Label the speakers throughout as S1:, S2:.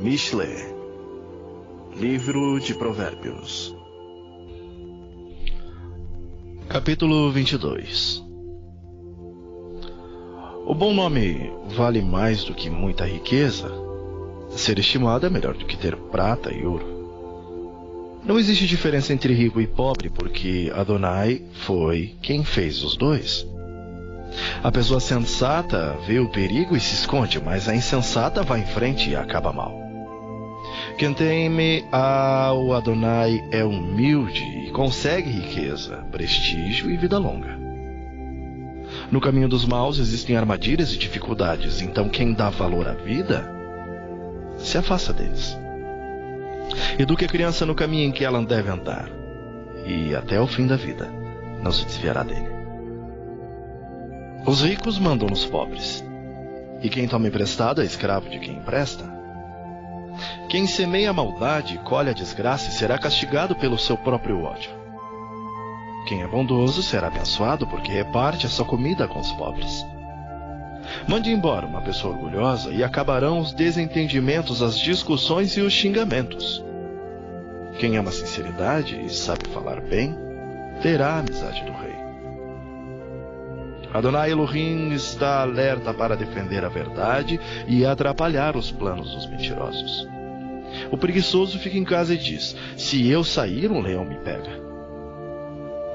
S1: Mishle, Livro de Provérbios. Capítulo 22. O bom nome vale mais do que muita riqueza. Ser estimado é melhor do que ter prata e ouro. Não existe diferença entre rico e pobre, porque Adonai foi quem fez os dois. A pessoa sensata vê o perigo e se esconde, mas a insensata vai em frente e acaba mal. Quem teme ao Adonai é humilde e consegue riqueza, prestígio e vida longa. No caminho dos maus existem armadilhas e dificuldades, então quem dá valor à vida se afasta deles. Eduque a criança no caminho em que ela deve andar, e até o fim da vida não se desviará dele. Os ricos mandam nos pobres, e quem toma emprestado é escravo de quem empresta. Quem semeia a maldade colhe a desgraça e será castigado pelo seu próprio ódio. Quem é bondoso será abençoado porque reparte a sua comida com os pobres. Mande embora uma pessoa orgulhosa e acabarão os desentendimentos, as discussões e os xingamentos. Quem ama a sinceridade e sabe falar bem, terá a amizade do rei. Adonai Elohim está alerta para defender a verdade e atrapalhar os planos dos mentirosos. O preguiçoso fica em casa e diz: se eu sair, um leão me pega.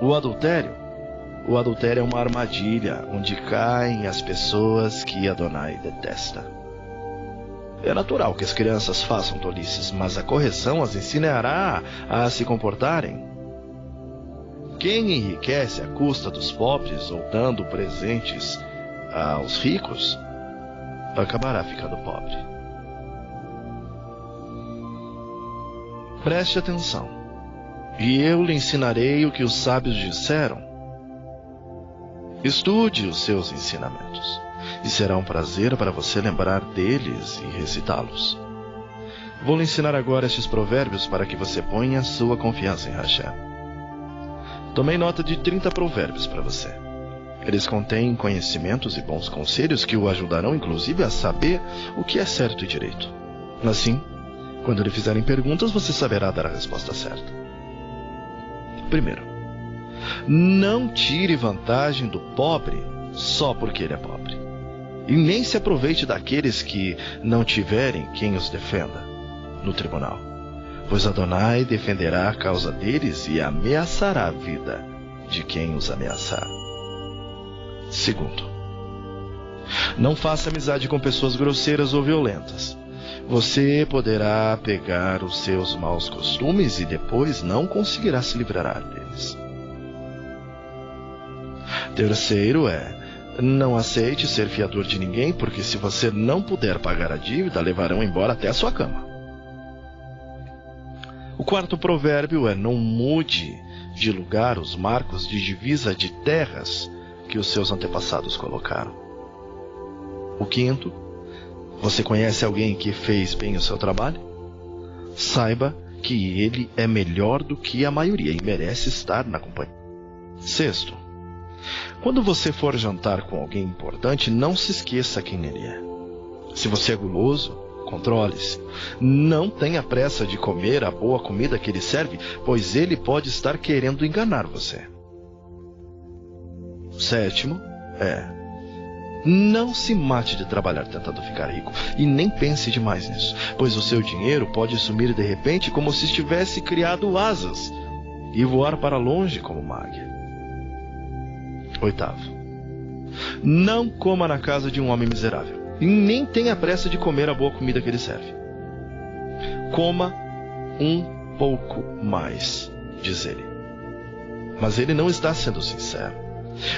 S1: O adultério é uma armadilha onde caem as pessoas que Adonai detesta. É natural que as crianças façam tolices, mas a correção as ensinará a se comportarem. Quem enriquece à custa dos pobres ou dando presentes aos ricos, acabará ficando pobre. Preste atenção, e eu lhe ensinarei o que os sábios disseram. Estude os seus ensinamentos, e será um prazer para você lembrar deles e recitá-los. Vou lhe ensinar agora estes provérbios para que você ponha sua confiança em Hashem. Tomei nota de 30 provérbios para você. Eles contêm conhecimentos e bons conselhos que o ajudarão, inclusive, a saber o que é certo e direito. Assim, quando lhe fizerem perguntas, você saberá dar a resposta certa. Primeiro, não tire vantagem do pobre só porque ele é pobre. E nem se aproveite daqueles que não tiverem quem os defenda no tribunal. Pois Adonai defenderá a causa deles e ameaçará a vida de quem os ameaçar. Segundo, não faça amizade com pessoas grosseiras ou violentas. Você poderá pegar os seus maus costumes e depois não conseguirá se livrar deles. Terceiro não aceite ser fiador de ninguém, porque se você não puder pagar a dívida, levarão embora até a sua cama. O quarto provérbio é: não mude de lugar os marcos de divisa de terras que os seus antepassados colocaram. O quinto: você conhece alguém que fez bem o seu trabalho? Saiba que ele é melhor do que a maioria e merece estar na companhia. Sexto: quando você for jantar com alguém importante, não se esqueça quem ele é. Se você é guloso, controle-se. Não tenha pressa de comer a boa comida que ele serve, pois ele pode estar querendo enganar você. Sétimo não se mate de trabalhar tentando ficar rico, e nem pense demais nisso, pois o seu dinheiro pode sumir de repente como se estivesse criado asas e voar para longe como uma águia. Oitavo: não coma na casa de um homem miserável, e nem tenha pressa de comer a boa comida que ele serve. Coma um pouco mais, diz ele. Mas ele não está sendo sincero.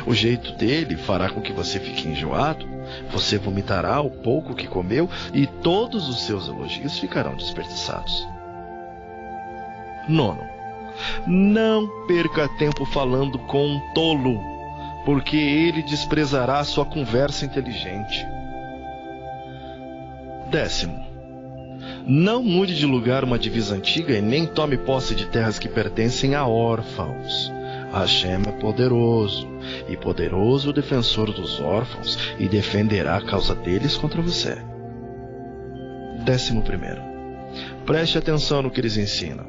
S1: O jeito dele fará com que você fique enjoado, você vomitará o pouco que comeu e todos os seus elogios ficarão desperdiçados. Nono: não perca tempo falando com um tolo, porque ele desprezará a sua conversa inteligente. Décimo: não mude de lugar uma divisa antiga e nem tome posse de terras que pertencem a órfãos. Hashem é poderoso, e poderoso o defensor dos órfãos, e defenderá a causa deles contra você. 11º: Preste atenção no que eles ensinam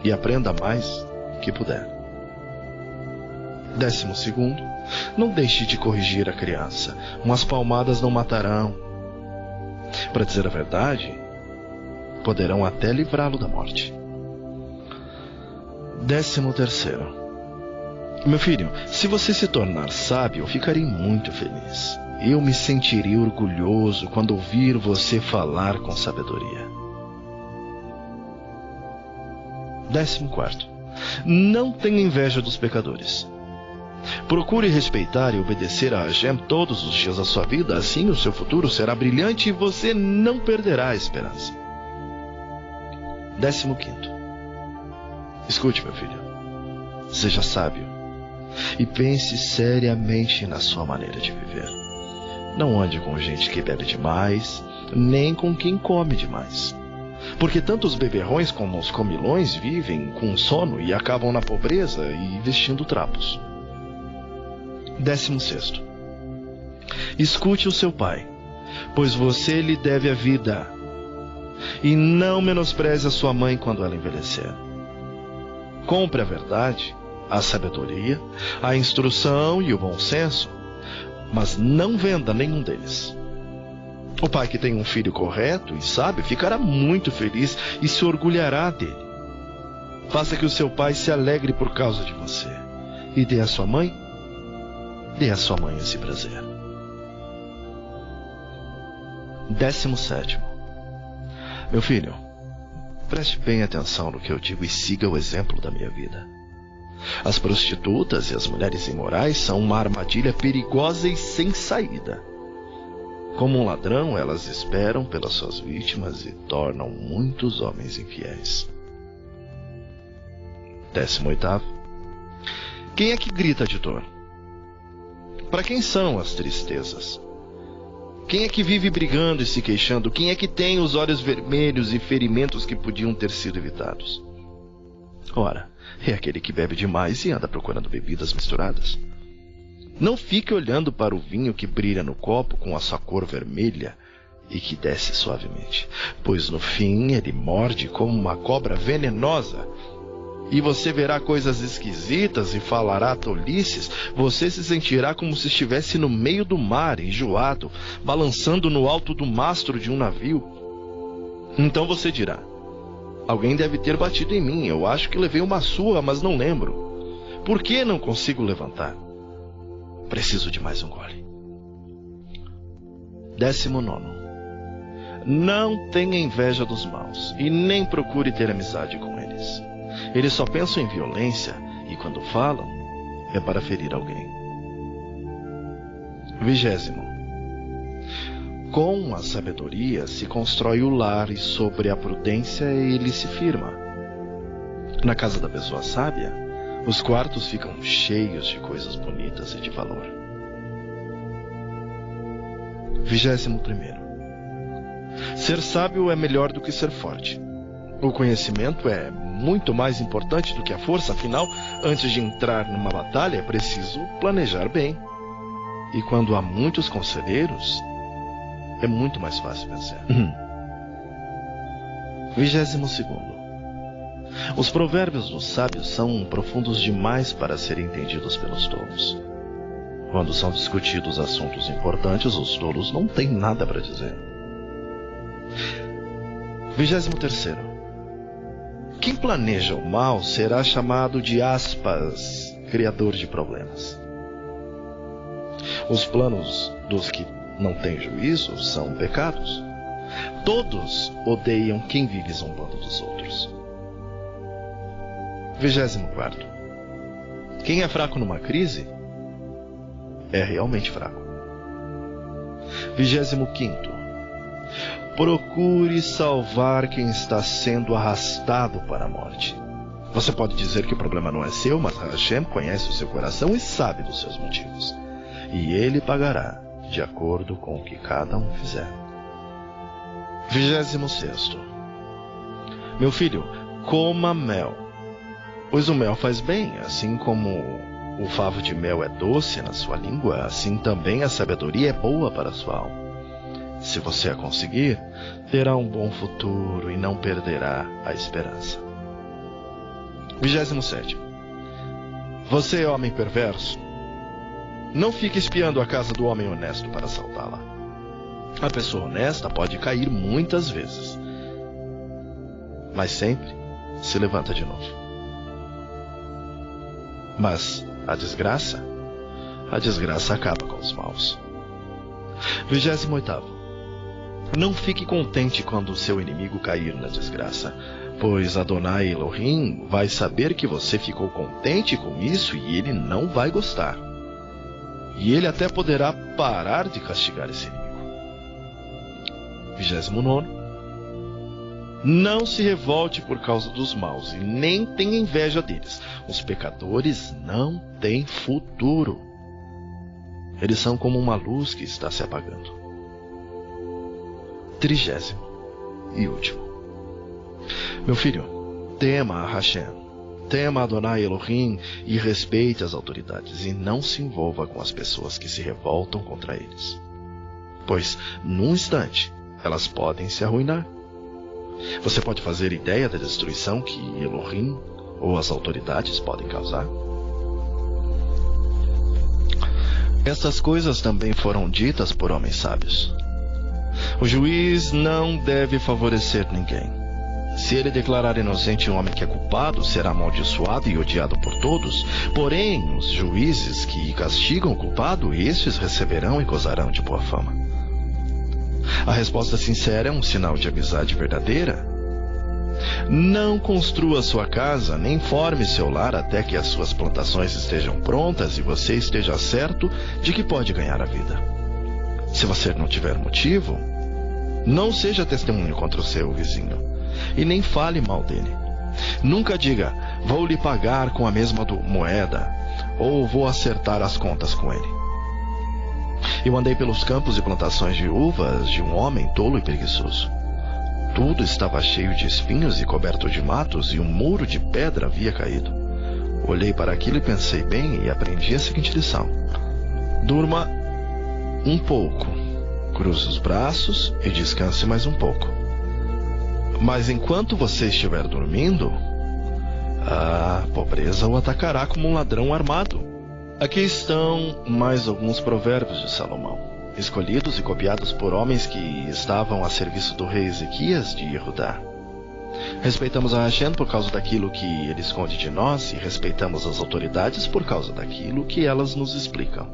S1: e aprenda mais que puder. 12º, não deixe de corrigir a criança. Umas palmadas não matarão. Para dizer a verdade, poderão até livrá-lo da morte. 13º, meu filho, se você se tornar sábio, eu ficarei muito feliz. Eu me sentirei orgulhoso quando ouvir você falar com sabedoria. 14º, não tenha inveja dos pecadores. Procure respeitar e obedecer a Hashem todos os dias da sua vida, assim o seu futuro será brilhante e você não perderá a esperança. 15º, escute, meu filho, seja sábio e pense seriamente na sua maneira de viver. Não ande com gente que bebe demais, nem com quem come demais. Porque tanto os beberrões como os comilões vivem com sono e acabam na pobreza e vestindo trapos. 16º, escute o seu pai, pois você lhe deve a vida, e não menospreze a sua mãe quando ela envelhecer. Compre a verdade, a sabedoria, a instrução e o bom senso, mas não venda nenhum deles. O pai que tem um filho correto e sábio ficará muito feliz e se orgulhará dele. Faça que o seu pai se alegre por causa de você, e dê à sua mãe esse prazer. 17º, meu filho, preste bem atenção no que eu digo e siga o exemplo da minha vida. As prostitutas e as mulheres imorais são uma armadilha perigosa e sem saída. Como um ladrão, elas esperam pelas suas vítimas e tornam muitos homens infiéis. 18º, quem é que grita de dor? Para quem são as tristezas? Quem é que vive brigando e se queixando? Quem é que tem os olhos vermelhos e ferimentos que podiam ter sido evitados? Ora, é aquele que bebe demais e anda procurando bebidas misturadas. Não fique olhando para o vinho que brilha no copo com a sua cor vermelha e que desce suavemente, pois no fim ele morde como uma cobra venenosa. E você verá coisas esquisitas e falará tolices. Você se sentirá como se estivesse no meio do mar, enjoado, balançando no alto do mastro de um navio. Então você dirá: alguém deve ter batido em mim. Eu acho que levei uma surra, mas não lembro. Por que não consigo levantar? Preciso de mais um gole. 19º, não tenha inveja dos maus e nem procure ter amizade com eles. Eles só pensam em violência e quando falam é para ferir alguém. 20º, com a sabedoria se constrói o lar e sobre a prudência ele se firma. Na casa da pessoa sábia, os quartos ficam cheios de coisas bonitas e de valor. 21º, ser sábio é melhor do que ser forte. O conhecimento é muito mais importante do que a força, afinal, antes de entrar numa batalha é preciso planejar bem. E quando há muitos conselheiros, é muito mais fácil vencer. 22º, os provérbios dos sábios são profundos demais para serem entendidos pelos tolos. Quando são discutidos assuntos importantes, os tolos não têm nada para dizer. 23º, quem planeja o mal será chamado de aspas, criador de problemas. Os planos dos que não têm juízo são pecados. Todos odeiam quem vive zombando dos outros. 24º, quem é fraco numa crise é realmente fraco. 25º, procure salvar quem está sendo arrastado para a morte. Você pode dizer que o problema não é seu, mas Hashem conhece o seu coração e sabe dos seus motivos. E ele pagará de acordo com o que cada um fizer. 26º, meu filho, coma mel, pois o mel faz bem, assim como o favo de mel é doce na sua língua, assim também a sabedoria é boa para a sua alma. Se você a conseguir, terá um bom futuro e não perderá a esperança. 27. Você, homem perverso, não fique espiando a casa do homem honesto para assaltá-la. A pessoa honesta pode cair muitas vezes, mas sempre se levanta de novo. Mas a desgraça acaba com os maus. 28. Não fique contente quando o seu inimigo cair na desgraça, pois Adonai Elohim vai saber que você ficou contente com isso e ele não vai gostar. E ele até poderá parar de castigar esse inimigo. 29. Não se revolte por causa dos maus e nem tenha inveja deles. Os pecadores não têm futuro. Eles são como uma luz que está se apagando. 30 e último. Meu filho, tema a Hashem, tema Adonai Elohim e respeite as autoridades e não se envolva com as pessoas que se revoltam contra eles, pois, num instante, elas podem se arruinar. Você pode fazer ideia da destruição que Elohim ou as autoridades podem causar? Essas coisas também foram ditas por homens sábios. O juiz não deve favorecer ninguém. Se ele declarar inocente um homem que é culpado, será amaldiçoado e odiado por todos. Porém, os juízes que castigam o culpado, estes receberão e gozarão de boa fama. A resposta sincera é um sinal de amizade verdadeira. Não construa sua casa, nem forme seu lar até que as suas plantações estejam prontas e você esteja certo de que pode ganhar a vida. Se você não tiver motivo, não seja testemunho contra o seu vizinho e nem fale mal dele. Nunca diga, vou lhe pagar com a mesma moeda ou vou acertar as contas com ele. Eu andei pelos campos e plantações de uvas de um homem tolo e preguiçoso. Tudo estava cheio de espinhos e coberto de matos e um muro de pedra havia caído. Olhei para aquilo e pensei bem e aprendi a seguinte lição: durma um pouco, cruze os braços e descanse mais um pouco. Mas enquanto você estiver dormindo, a pobreza o atacará como um ladrão armado. Aqui estão mais alguns provérbios de Salomão, escolhidos e copiados por homens que estavam a serviço do rei Ezequias de Judá. Respeitamos a Hashem por causa daquilo que ele esconde de nós e respeitamos as autoridades por causa daquilo que elas nos explicam.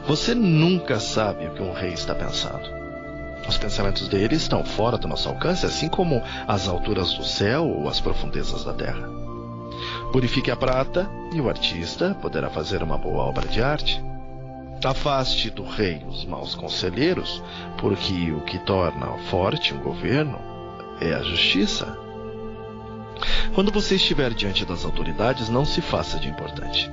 S1: Você nunca sabe o que um rei está pensando. Os pensamentos dele estão fora do nosso alcance, assim como as alturas do céu ou as profundezas da terra. Purifique a prata e o artista poderá fazer uma boa obra de arte. Afaste do rei os maus conselheiros, porque o que torna forte um governo é a justiça. Quando você estiver diante das autoridades, não se faça de importante.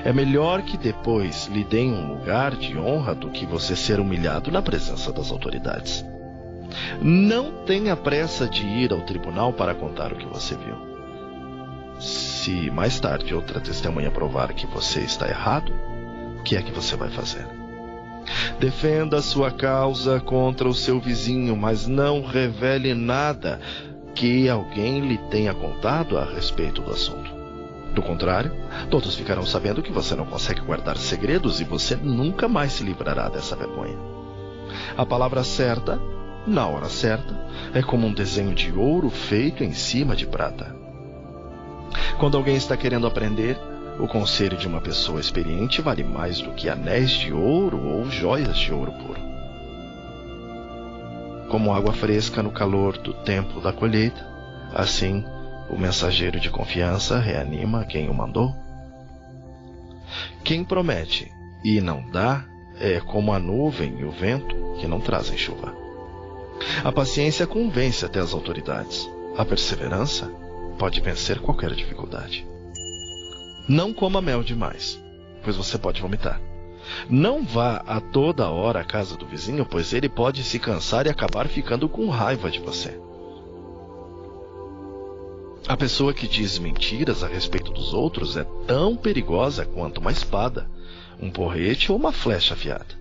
S1: É melhor que depois lhe deem um lugar de honra do que você ser humilhado na presença das autoridades. Não tenha pressa de ir ao tribunal para contar o que você viu. Se mais tarde outra testemunha provar que você está errado, o que é que você vai fazer? Defenda a sua causa contra o seu vizinho, mas não revele nada que alguém lhe tenha contado a respeito do assunto. Do contrário, todos ficarão sabendo que você não consegue guardar segredos e você nunca mais se livrará dessa vergonha. A palavra certa, na hora certa, é como um desenho de ouro feito em cima de prata. Quando alguém está querendo aprender, o conselho de uma pessoa experiente vale mais do que anéis de ouro ou joias de ouro puro. Como água fresca no calor do tempo da colheita, assim o mensageiro de confiança reanima quem o mandou. Quem promete e não dá é como a nuvem e o vento que não trazem chuva. A paciência convence até as autoridades. A perseverança pode vencer qualquer dificuldade. Não coma mel demais, pois você pode vomitar. Não vá a toda hora à casa do vizinho, pois ele pode se cansar e acabar ficando com raiva de você. A pessoa que diz mentiras a respeito dos outros é tão perigosa quanto uma espada, um porrete ou uma flecha afiada.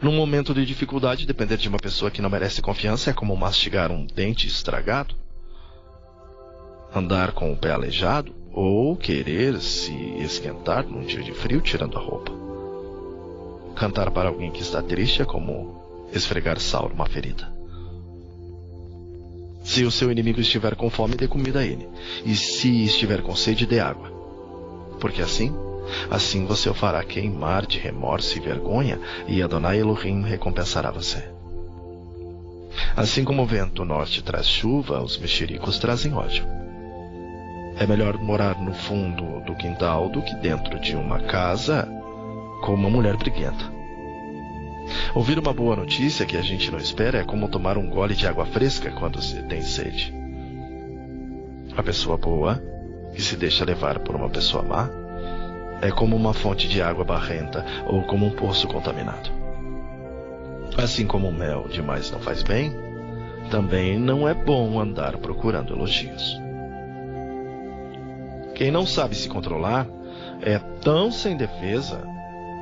S1: Num momento de dificuldade, depender de uma pessoa que não merece confiança é como mastigar um dente estragado, andar com o pé aleijado ou querer se esquentar num dia de frio tirando a roupa. Cantar para alguém que está triste é como esfregar sal numa ferida. Se o seu inimigo estiver com fome, dê comida a ele. E se estiver com sede, dê água. Porque assim você o fará queimar de remorso e vergonha, e Adonai Elohim recompensará você. Assim como o vento norte traz chuva, os mexericos trazem ódio. É melhor morar no fundo do quintal do que dentro de uma casa com uma mulher briguenta. Ouvir uma boa notícia que a gente não espera é como tomar um gole de água fresca quando se tem sede. A pessoa boa, que se deixa levar por uma pessoa má, é como uma fonte de água barrenta ou como um poço contaminado. Assim como o mel demais não faz bem, também não é bom andar procurando elogios. Quem não sabe se controlar é tão sem defesa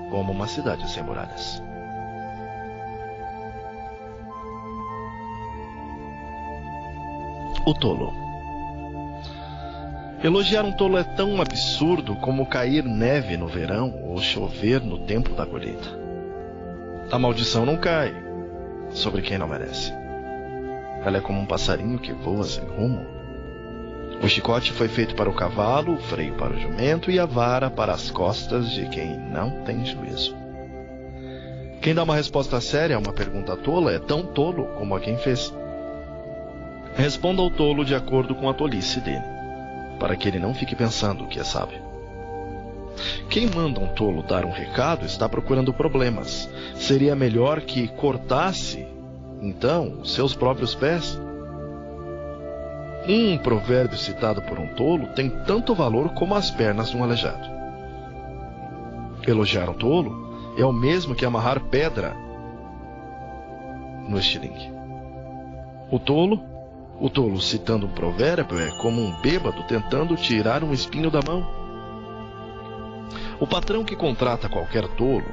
S1: como uma cidade sem muralhas. O tolo. Elogiar um tolo é tão absurdo como cair neve no verão ou chover no tempo da colheita. A maldição não cai sobre quem não merece. Ela é como um passarinho que voa sem rumo. O chicote foi feito para o cavalo, o freio para o jumento e a vara para as costas de quem não tem juízo. Quem dá uma resposta séria a uma pergunta tola é tão tolo como a quem fez. Responda ao tolo de acordo com a tolice dele, para que ele não fique pensando que é sábio. Quem manda um tolo dar um recado está procurando problemas. Seria melhor que cortasse, então, os seus próprios pés. Um provérbio citado por um tolo tem tanto valor como as pernas de um aleijado. Elogiar um tolo é o mesmo que amarrar pedra no estilingue. O tolo citando um provérbio é como um bêbado tentando tirar um espinho da mão. O patrão que contrata qualquer tolo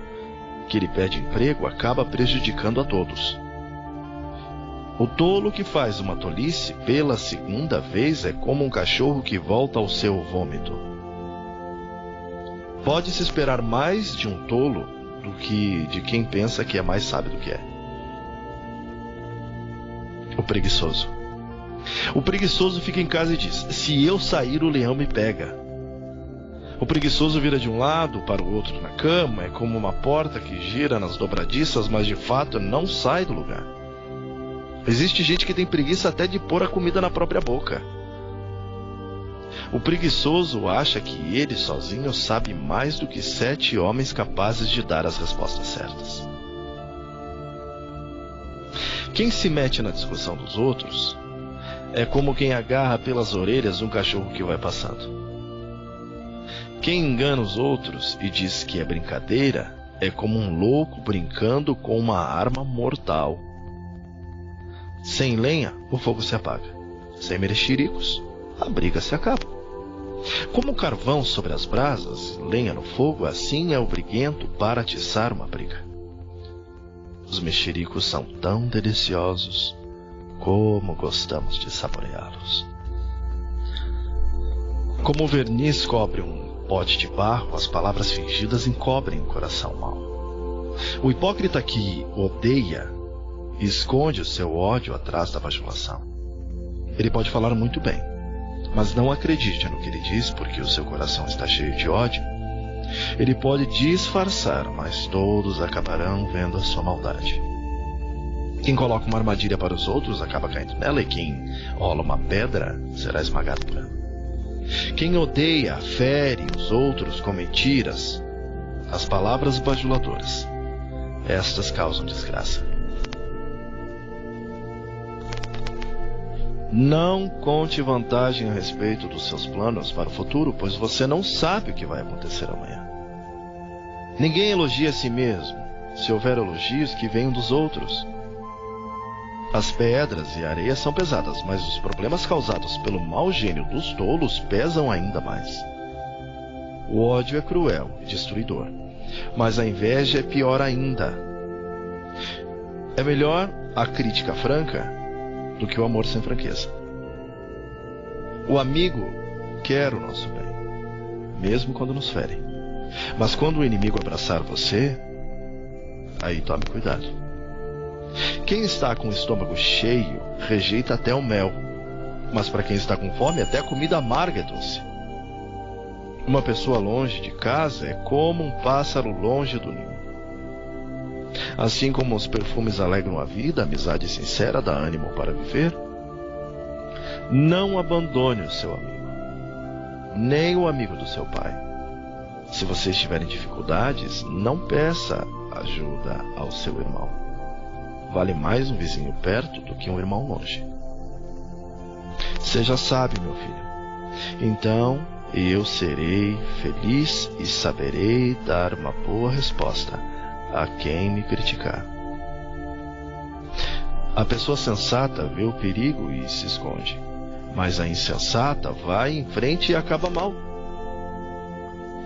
S1: que lhe pede emprego acaba prejudicando a todos. O tolo que faz uma tolice pela segunda vez é como um cachorro que volta ao seu vômito. Pode-se esperar mais de um tolo do que de quem pensa que é mais sábio do que é. O preguiçoso. O preguiçoso fica em casa e diz: se eu sair, o leão me pega. O preguiçoso vira de um lado para o outro na cama, é como uma porta que gira nas dobradiças, mas de fato não sai do lugar. Existe gente que tem preguiça até de pôr a comida na própria boca. O preguiçoso acha que ele sozinho sabe mais do que 7 homens capazes de dar as respostas certas. Quem se mete na discussão dos outros é como quem agarra pelas orelhas um cachorro que vai passando. Quem engana os outros e diz que é brincadeira é como um louco brincando com uma arma mortal. Sem lenha, o fogo se apaga. Sem mexericos, a briga se acaba. Como carvão sobre as brasas, lenha no fogo, assim é o briguento para atiçar uma briga. Os mexericos são tão deliciosos como gostamos de saboreá-los. Como o verniz cobre um pote de barro, as palavras fingidas encobrem o coração mau. O hipócrita que odeia esconde o seu ódio atrás da bajulação. Ele pode falar muito bem, mas não acredite no que ele diz porque o seu coração está cheio de ódio. Ele pode disfarçar, mas todos acabarão vendo a sua maldade. Quem coloca uma armadilha para os outros acaba caindo nela, e quem rola uma pedra será esmagado por ela. Quem odeia, fere os outros com mentiras, as palavras bajuladoras, estas causam desgraça. Não conte vantagem a respeito dos seus planos para o futuro, pois você não sabe o que vai acontecer amanhã. Ninguém elogia a si mesmo. Se houver elogios, que venham dos outros. As pedras e a areia são pesadas, mas os problemas causados pelo mau gênio dos tolos pesam ainda mais. O ódio é cruel e destruidor, mas a inveja é pior ainda. É melhor a crítica franca do que o amor sem franqueza. O amigo quer o nosso bem, mesmo quando nos fere. Mas quando o inimigo abraçar você, aí tome cuidado. Quem está com o estômago cheio rejeita até o mel, mas para quem está com fome, até a comida amarga é doce. Uma pessoa longe de casa é como um pássaro longe do ninho. Assim como os perfumes alegram a vida, a amizade sincera dá ânimo para viver. Não abandone o seu amigo, nem o amigo do seu pai. Se você estiver em dificuldades, não peça ajuda ao seu irmão. Vale mais um vizinho perto do que um irmão longe. Seja sábio, meu filho. Então eu serei feliz e saberei dar uma boa resposta a quem me criticar. A pessoa sensata vê o perigo e se esconde, mas a insensata vai em frente e acaba mal.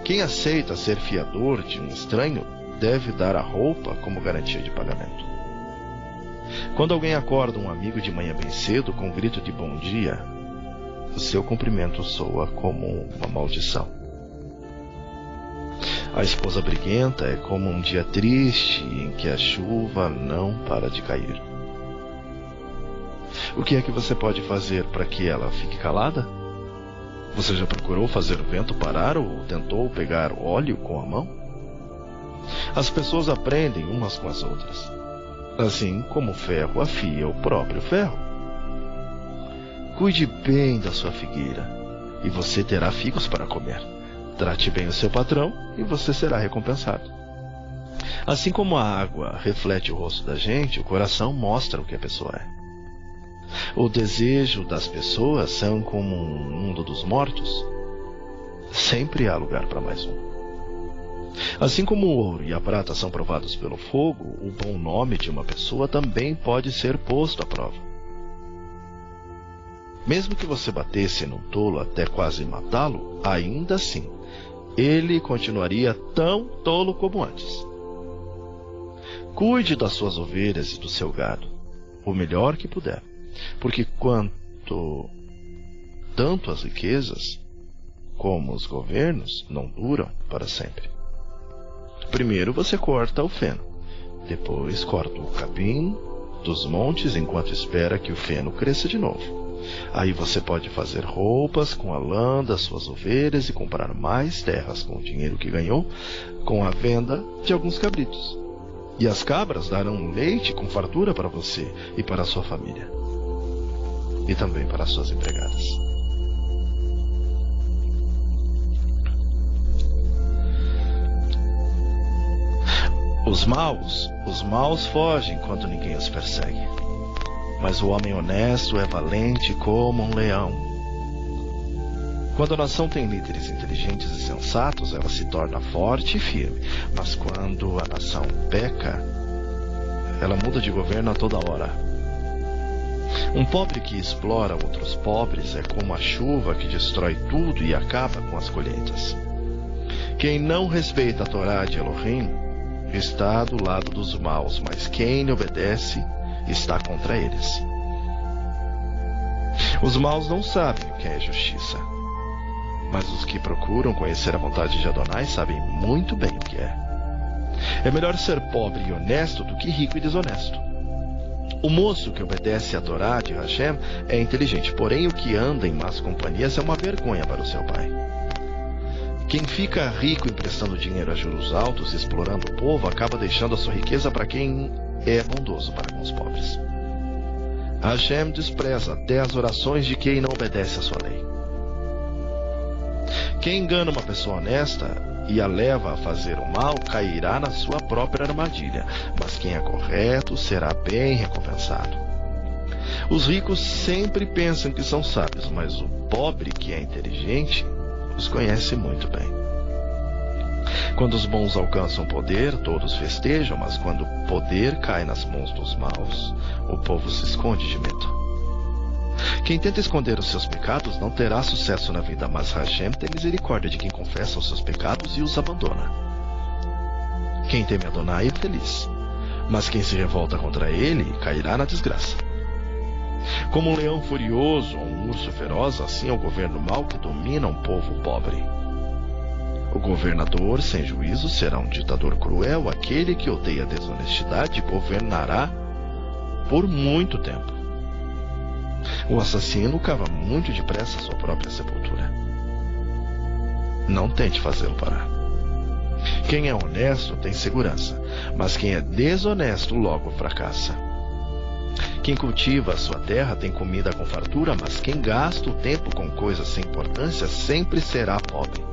S1: Quem aceita ser fiador de um estranho deve dar a roupa como garantia de pagamento. Quando alguém acorda um amigo de manhã bem cedo com um grito de bom dia, o seu cumprimento soa como uma maldição. A esposa briguenta é como um dia triste em que a chuva não para de cair. O que é que você pode fazer para que ela fique calada? Você já procurou fazer o vento parar ou tentou pegar óleo com a mão? As pessoas aprendem umas com as outras, assim como o ferro afia o próprio ferro. Cuide bem da sua figueira e você terá figos para comer. Trate bem o seu patrão e você será recompensado. Assim como a água reflete o rosto da gente, o coração mostra o que a pessoa é. O desejo das pessoas são como um mundo dos mortos. Sempre há lugar para mais um. Assim como o ouro e a prata são provados pelo fogo, o bom nome de uma pessoa também pode ser posto à prova. Mesmo que você batesse num tolo até quase matá-lo, ainda assim, ele continuaria tão tolo como antes. Cuide das suas ovelhas e do seu gado, o melhor que puder, porque tanto as riquezas como os governos não duram para sempre. Primeiro você corta o feno, depois corta o capim dos montes enquanto espera que o feno cresça de novo. Aí você pode fazer roupas com a lã das suas ovelhas e comprar mais terras com o dinheiro que ganhou com a venda de alguns cabritos. E as cabras darão leite com fartura para você e para a sua família. E também para as suas empregadas. Os maus fogem quando ninguém os persegue. Mas o homem honesto é valente como um leão. Quando a nação tem líderes inteligentes e sensatos, ela se torna forte e firme. Mas quando a nação peca, ela muda de governo a toda hora. Um pobre que explora outros pobres é como a chuva que destrói tudo e acaba com as colheitas. Quem não respeita a Torá de Elohim está do lado dos maus, mas quem lhe obedece está contra eles. Os maus não sabem o que é justiça, mas os que procuram conhecer a vontade de Adonai sabem muito bem o que é. É melhor ser pobre e honesto do que rico e desonesto. O moço que obedece à Torá de Hashem é inteligente, porém o que anda em más companhias é uma vergonha para o seu pai. Quem fica rico emprestando dinheiro a juros altos e explorando o povo acaba deixando a sua riqueza para quem é bondoso para com os pobres. Hashem despreza até as orações de quem não obedece à sua lei. Quem engana uma pessoa honesta e a leva a fazer o mal cairá na sua própria armadilha, mas quem é correto será bem recompensado. Os ricos sempre pensam que são sábios, mas o pobre que é inteligente os conhece muito bem. Quando os bons alcançam poder, todos festejam, mas quando o poder cai nas mãos dos maus, o povo se esconde de medo. Quem tenta esconder os seus pecados não terá sucesso na vida, mas Hashem tem misericórdia de quem confessa os seus pecados e os abandona. Quem teme Adonai é feliz, mas quem se revolta contra ele cairá na desgraça. Como um leão furioso ou um urso feroz, assim é o governo mau que domina um povo pobre. O governador sem juízo será um ditador cruel. Aquele que odeia a desonestidade governará por muito tempo. O assassino cava muito depressa sua própria sepultura. Não tente fazê-lo parar. Quem é honesto tem segurança, mas quem é desonesto logo fracassa. Quem cultiva a sua terra tem comida com fartura, mas quem gasta o tempo com coisas sem importância sempre será pobre.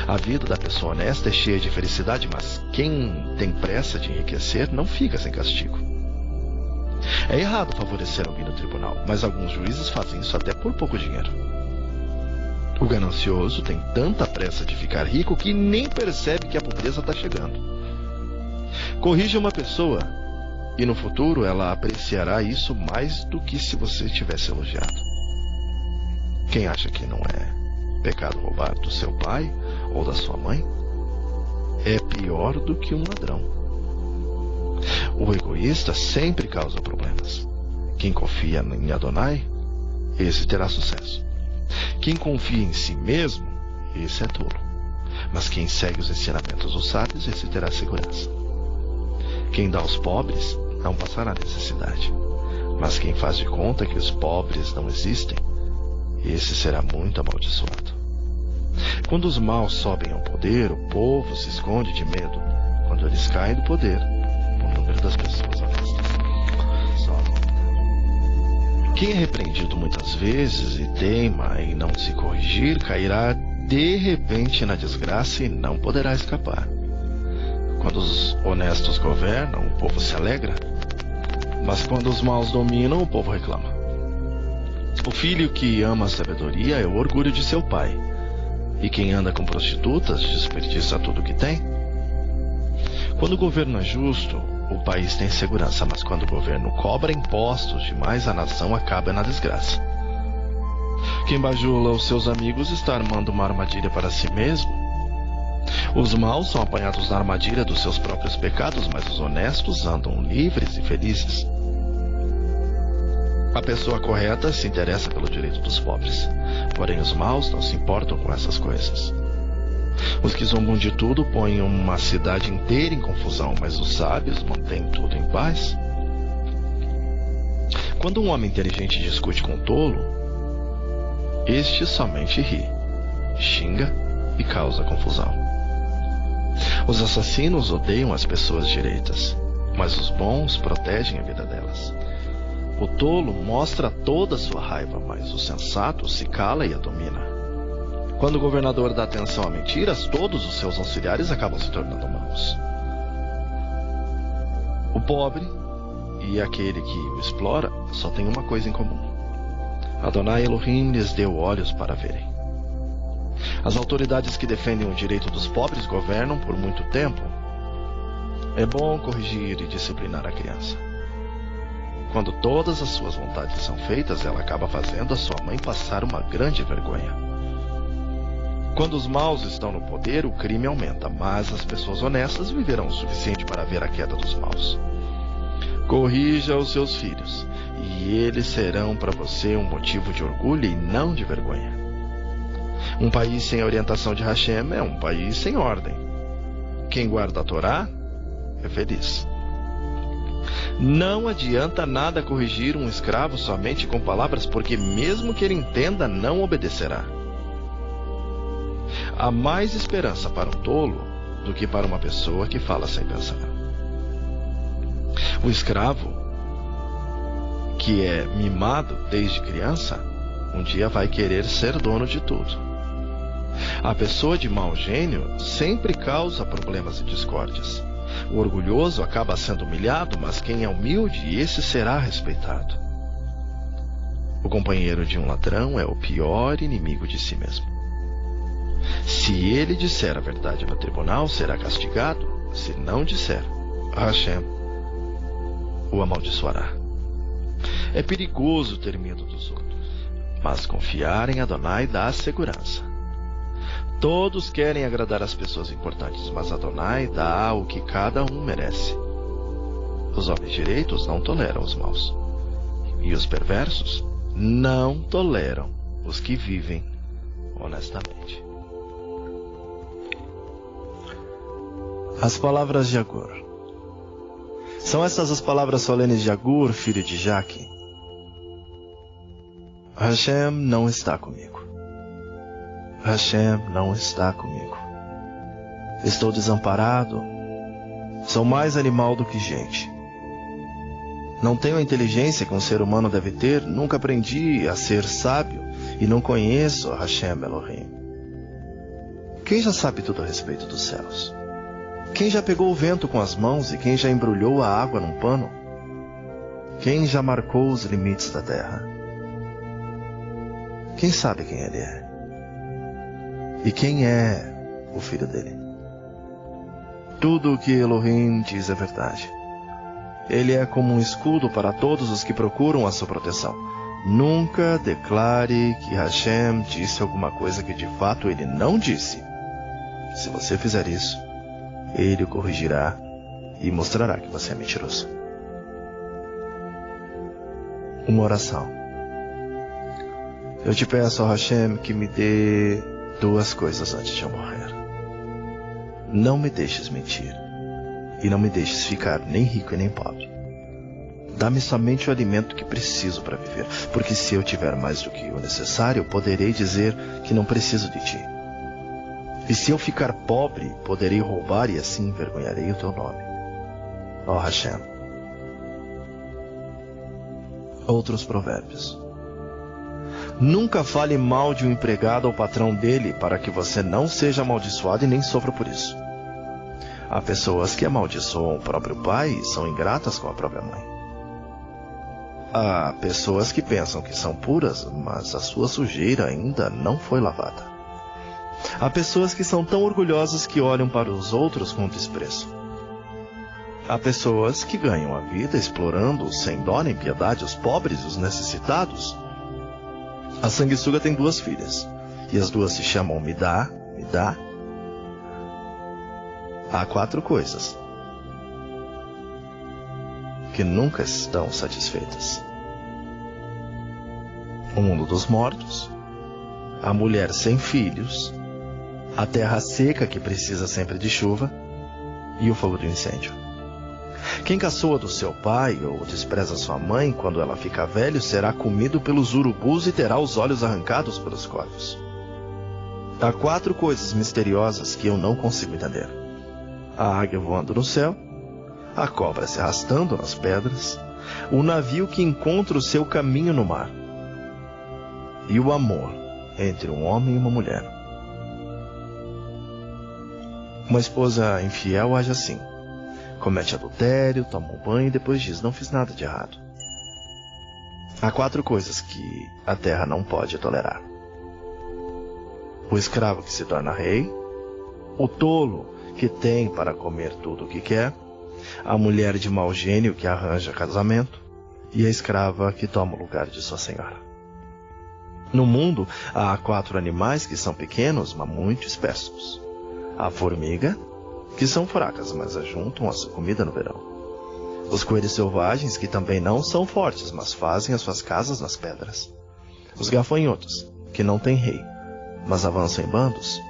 S1: A vida da pessoa honesta é cheia de felicidade, mas quem tem pressa de enriquecer não fica sem castigo. É errado favorecer alguém no tribunal, mas alguns juízes fazem isso até por pouco dinheiro. O ganancioso tem tanta pressa de ficar rico que nem percebe que a pobreza está chegando. Corrija uma pessoa e no futuro ela apreciará isso mais do que se você tivesse elogiado. Quem acha que não é pecado roubar do seu pai ou da sua mãe é pior do que um ladrão. O egoísta sempre causa problemas. Quem confia em Adonai, esse terá sucesso. Quem confia em si mesmo, esse é tolo. Mas quem segue os ensinamentos dos sábios, esse terá segurança. Quem dá aos pobres não passará necessidade. Mas quem faz de conta que os pobres não existem, esse será muito amaldiçoado. Quando os maus sobem ao poder, o povo se esconde de medo. Quando eles caem do poder, o número das pessoas honestas sobe. Quem é repreendido muitas vezes e teima em não se corrigir, cairá de repente na desgraça e não poderá escapar. Quando os honestos governam, o povo se alegra, mas quando os maus dominam, o povo reclama. O filho que ama a sabedoria é o orgulho de seu pai, e quem anda com prostitutas desperdiça tudo o que tem. Quando o governo é justo, o país tem segurança, mas quando o governo cobra impostos demais, a nação acaba na desgraça. Quem bajula os seus amigos está armando uma armadilha para si mesmo. Os maus são apanhados na armadilha dos seus próprios pecados, mas os honestos andam livres e felizes. A pessoa correta se interessa pelo direito dos pobres, porém os maus não se importam com essas coisas. Os que zombam de tudo põem uma cidade inteira em confusão, mas os sábios mantêm tudo em paz. Quando um homem inteligente discute com um tolo, este somente ri, xinga e causa confusão. Os assassinos odeiam as pessoas direitas, mas os bons protegem a vida delas. O tolo mostra toda a sua raiva, mas o sensato se cala e a domina. Quando o governador dá atenção a mentiras, todos os seus auxiliares acabam se tornando maus. O pobre e aquele que o explora só têm uma coisa em comum: Adonai Elohim lhes deu olhos para verem. As autoridades que defendem o direito dos pobres governam por muito tempo. É bom corrigir e disciplinar a criança. Quando todas as suas vontades são feitas, ela acaba fazendo a sua mãe passar uma grande vergonha. Quando os maus estão no poder, o crime aumenta, mas as pessoas honestas viverão o suficiente para ver a queda dos maus. Corrija os seus filhos, e eles serão para você um motivo de orgulho e não de vergonha. Um país sem orientação de Hashem é um país sem ordem. Quem guarda a Torá é feliz. Não adianta nada corrigir um escravo somente com palavras, porque mesmo que ele entenda, não obedecerá. Há mais esperança para um tolo do que para uma pessoa que fala sem pensar. O escravo, que é mimado desde criança, um dia vai querer ser dono de tudo. A pessoa de mau gênio sempre causa problemas e discórdias. O orgulhoso acaba sendo humilhado, mas quem é humilde, esse será respeitado. O companheiro de um ladrão é o pior inimigo de si mesmo. Se ele disser a verdade no tribunal, será castigado. Se não disser, Hashem o amaldiçoará. É perigoso ter medo dos outros, mas confiar em Adonai dá segurança. Todos querem agradar as pessoas importantes, mas Adonai dá o que cada um merece. Os homens direitos não toleram os maus, e os perversos não toleram os que vivem honestamente. As palavras de Agur. São estas as palavras solenes de Agur, filho de Jaque. Hashem não está comigo. Hashem não está comigo. Estou desamparado. Sou mais animal do que gente. Não tenho a inteligência que um ser humano deve ter. Nunca aprendi a ser sábio e não conheço a Hashem Elohim. Quem já sabe tudo a respeito dos céus? Quem já pegou o vento com as mãos e quem já embrulhou a água num pano? Quem já marcou os limites da terra? Quem sabe quem ele é? E quem é o filho dele? Tudo o que Elohim diz é verdade. Ele é como um escudo para todos os que procuram a sua proteção. Nunca declare que Hashem disse alguma coisa que de fato ele não disse. Se você fizer isso, ele o corrigirá e mostrará que você é mentiroso. Uma oração. Eu te peço, ó Hashem, que me dê 2 coisas antes de eu morrer. Não me deixes mentir, e não me deixes ficar nem rico e nem pobre. Dá-me somente o alimento que preciso para viver, porque se eu tiver mais do que o necessário, poderei dizer que não preciso de ti. E se eu ficar pobre, poderei roubar e assim envergonharei o teu nome. Ó Hashem. Outros provérbios. Nunca fale mal de um empregado ou patrão dele, para que você não seja amaldiçoado e nem sofra por isso. Há pessoas que amaldiçoam o próprio pai e são ingratas com a própria mãe. Há pessoas que pensam que são puras, mas a sua sujeira ainda não foi lavada. Há pessoas que são tão orgulhosas que olham para os outros com desprezo. Há pessoas que ganham a vida explorando sem dó nem piedade os pobres e os necessitados. A sanguessuga tem 2 filhas, e as 2 se chamam Midá, Midá. Há 4 coisas que nunca estão satisfeitas: o mundo dos mortos, a mulher sem filhos, a terra seca que precisa sempre de chuva e o fogo do incêndio. Quem caçoa do seu pai ou despreza sua mãe quando ela ficar velho será comido pelos urubus e terá os olhos arrancados pelos corvos. Há 4 coisas misteriosas que eu não consigo entender: a águia voando no céu, a cobra se arrastando nas pedras, o navio que encontra o seu caminho no mar e o amor entre um homem e uma mulher. Uma esposa infiel age assim: comete adultério, toma um banho e depois diz: não fiz nada de errado. Há 4 coisas que a terra não pode tolerar: o escravo que se torna rei, o tolo que tem para comer tudo o que quer, a mulher de mau gênio que arranja casamento e a escrava que toma o lugar de sua senhora. No mundo há 4 animais que são pequenos, mas muito espessos: a formiga, que são fracas, mas ajuntam a sua comida no verão; os coelhos selvagens, que também não são fortes, mas fazem as suas casas nas pedras; os gafanhotos, que não têm rei, mas avançam em bandos;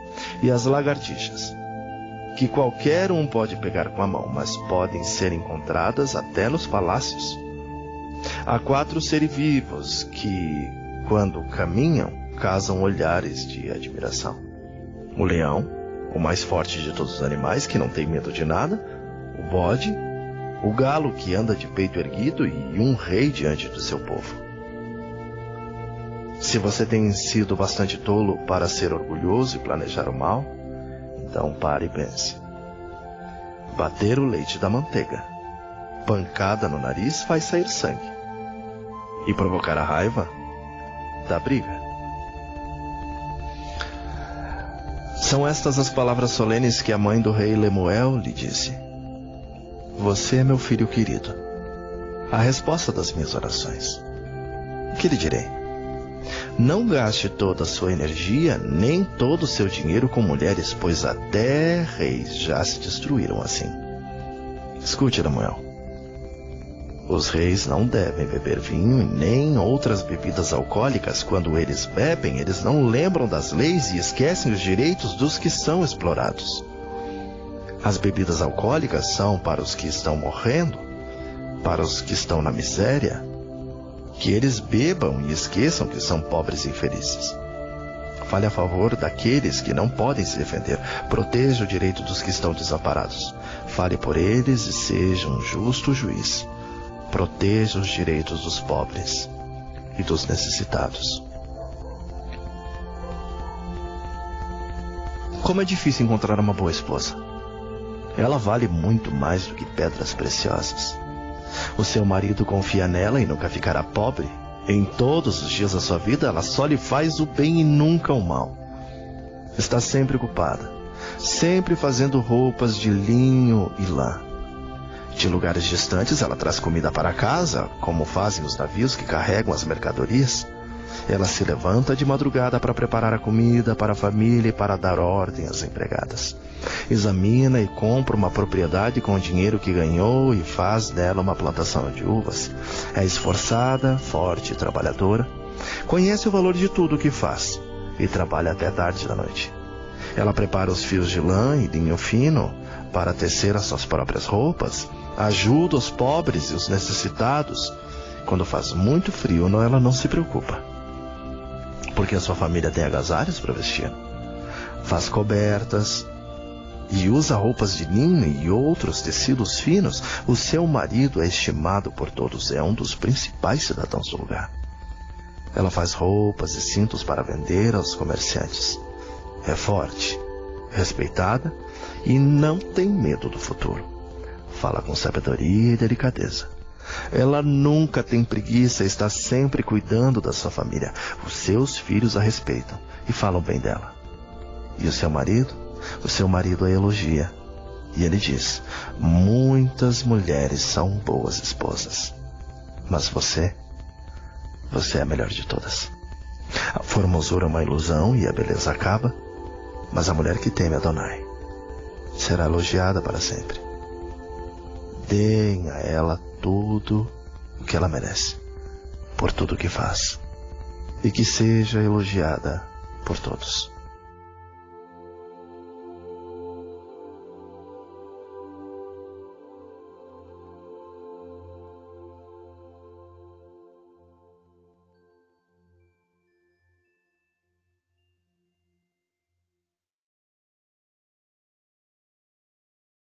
S1: e as lagartixas, que qualquer um pode pegar com a mão, mas podem ser encontradas até nos palácios. Há 4 seres vivos que, quando caminham, causam olhares de admiração: o leão, o mais forte de todos os animais, que não tem medo de nada; o bode, o galo que anda de peito erguido e um rei diante do seu povo. Se você tem sido bastante tolo para ser orgulhoso e planejar o mal, então pare e pense. Bater o leite da manteiga, pancada no nariz faz sair sangue, e provocar a raiva dá briga. São estas as palavras solenes que a mãe do rei Lemuel lhe disse: você é meu filho querido, a resposta das minhas orações. O que lhe direi? Não gaste toda a sua energia, nem todo o seu dinheiro com mulheres, pois até reis já se destruíram assim. Escute, Lemuel. Os reis não devem beber vinho nem outras bebidas alcoólicas. Quando eles bebem, eles não lembram das leis e esquecem os direitos dos que são explorados. As bebidas alcoólicas são para os que estão morrendo, para os que estão na miséria. Que eles bebam e esqueçam que são pobres e infelizes. Fale a favor daqueles que não podem se defender. Proteja o direito dos que estão desamparados. Fale por eles e seja um justo juiz. Proteja os direitos dos pobres e dos necessitados. Como é difícil encontrar uma boa esposa. Ela vale muito mais do que pedras preciosas. O seu marido confia nela e nunca ficará pobre. Em todos os dias da sua vida, ela só lhe faz o bem e nunca o mal. Está sempre ocupada, sempre fazendo roupas de linho e lã. De lugares distantes, ela traz comida para casa, como fazem os navios que carregam as mercadorias. Ela se levanta de madrugada para preparar a comida para a família e para dar ordem às empregadas. Examina e compra uma propriedade com o dinheiro que ganhou e faz dela uma plantação de uvas. É esforçada, forte e trabalhadora. Conhece o valor de tudo o que faz e trabalha até tarde da noite. Ela prepara os fios de lã e linho fino para tecer as suas próprias roupas. Ajuda os pobres e os necessitados. Quando faz muito frio, ela não se preocupa, porque a sua família tem agasalhos para vestir. Faz cobertas e usa roupas de linho e outros tecidos finos. O seu marido é estimado por todos, é um dos principais cidadãos do lugar. Ela faz roupas e cintos para vender aos comerciantes. É forte, respeitada e não tem medo do futuro. Fala com sabedoria e delicadeza. Ela nunca tem preguiça, está sempre cuidando da sua família. Os seus filhos a respeitam e falam bem dela. E o seu marido? O seu marido a elogia. E ele diz: muitas mulheres são boas esposas, mas você é a melhor de todas. A formosura é uma ilusão e a beleza acaba, mas a mulher que teme Adonai será elogiada para sempre. Deem a ela tudo o que ela merece, por tudo o que faz, e que seja elogiada por todos.